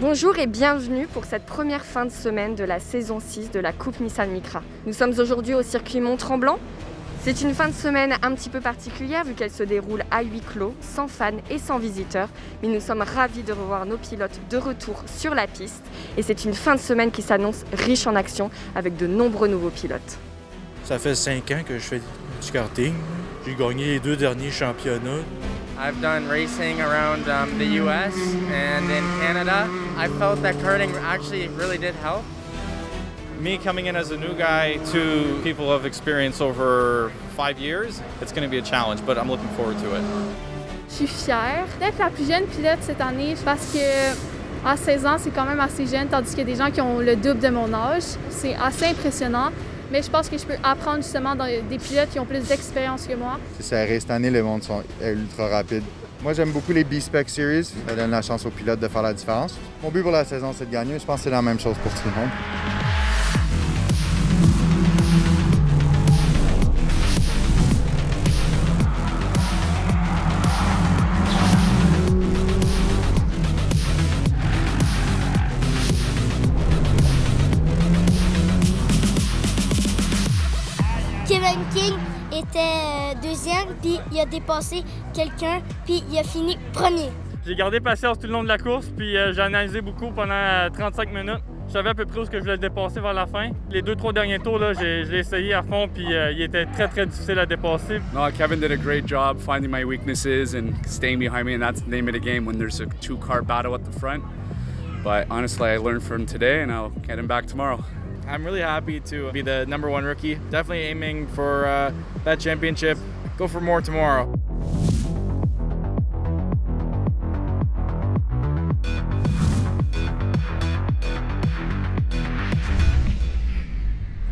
Bonjour et bienvenue pour cette première fin de semaine de la saison 6 de la Coupe Nissan Micra. Nous sommes aujourd'hui au circuit Mont-Tremblant. C'est une fin de semaine un petit peu particulière vu qu'elle se déroule à huis clos, sans fans et sans visiteurs. Mais nous sommes ravis de revoir nos pilotes de retour sur la piste. Et c'est une fin de semaine qui s'annonce riche en action avec de nombreux nouveaux pilotes. Ça fait 5 ans que je fais du karting. J'ai gagné les 2 derniers championnats. I've done racing around the US and in Canada. I felt that karting actually really did help. Me coming in as a new guy to people of experience over 5 years, it's going to be a challenge, but I'm looking forward to it. Je suis fière d'être la plus jeune pilote cette année parce que à 16 ans, c'est quand même assez jeune, tandis qu'il y a des gens qui ont le double de mon âge. C'est assez impressionnant, mais je pense que je peux apprendre justement des pilotes qui ont plus d'expérience que moi. C'est serré. Cette année, le monde est ultra rapide. Moi, j'aime beaucoup les B-Spec Series. Ça donne la chance aux pilotes de faire la différence. Mon but pour la saison, c'est de gagner. Je pense que c'est la même chose pour tout le monde. Kevin King était deuxième, puis il a dépassé quelqu'un, puis il a fini premier. J'ai gardé patience tout le long de la course, puis j'ai analysé beaucoup pendant 35 minutes. Je savais à peu près où je voulais le dépasser vers la fin. Les 2-3 derniers tours, je l'ai essayé à fond, puis il était très difficile à dépasser. No, Kevin did a great job finding my weaknesses and staying behind me, and that's the name of the game when there's a 2-car battle at the front. But honestly, I learned from today, and I'll get him back tomorrow. I'm really happy to be the #1 rookie. Definitely aiming for that championship. Go for more tomorrow.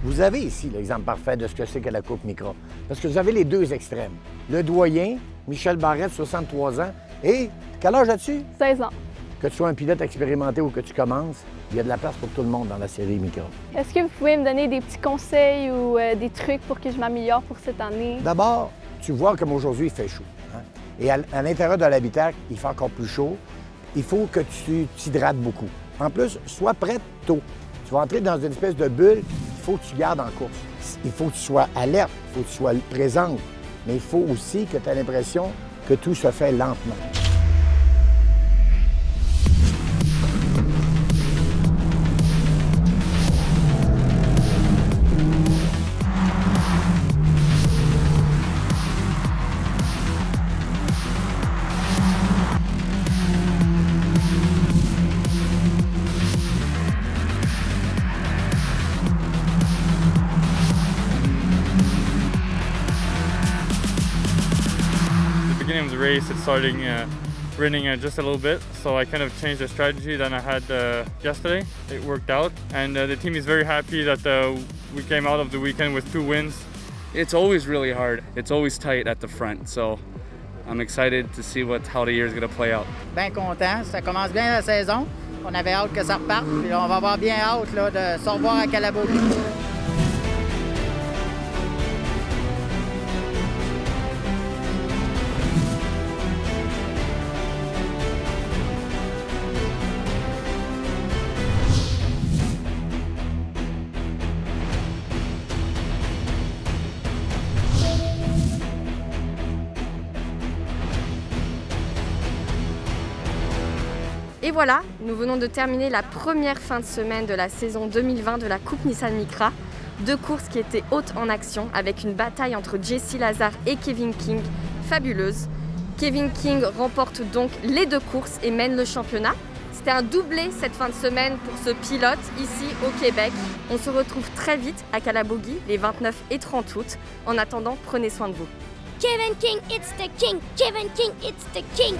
Vous avez ici l'exemple parfait de ce que c'est que la Coupe Micra. Parce que vous avez les deux extrêmes. Le doyen, Michel Barrette, 63 ans, et quel âge as-tu? 16 ans. Que tu sois un pilote expérimenté ou que tu commences, il y a de la place pour tout le monde dans la série Micra. Est-ce que vous pouvez me donner des petits conseils ou des trucs pour que je m'améliore pour cette année? D'abord, tu vois comme aujourd'hui, il fait chaud. Hein? Et à l'intérieur de l'habitacle, il fait encore plus chaud. Il faut que tu t'hydrates beaucoup. En plus, sois prêt tôt. Tu vas entrer dans une espèce de bulle, il faut que tu gardes en course. Il faut que tu sois alerte, il faut que tu sois présente. Mais il faut aussi que tu aies l'impression que tout se fait lentement. Beginning of the race, it's starting raining just a little bit, so I kind of changed the strategy that I had yesterday. It worked out, and the team is very happy that we came out of the weekend with 2 wins. It's always really hard. It's always tight at the front, so I'm excited to see how the year is going to play out. Bien content, ça commence bien la saison. On avait hâte que ça reparte, puis on va avoir bien hâte là, de se revoir à Calabogie. Et voilà, nous venons de terminer la première fin de semaine de la saison 2020 de la Coupe Nissan Micra. 2 courses qui étaient hautes en action avec une bataille entre Jesse Lazare et Kevin King fabuleuse. Kevin King remporte donc les 2 courses et mène le championnat. C'était un doublé cette fin de semaine pour ce pilote ici au Québec. On se retrouve très vite à Calabogie les 29 et 30 août. En attendant, prenez soin de vous. Kevin King, it's the king! Kevin King, it's the king!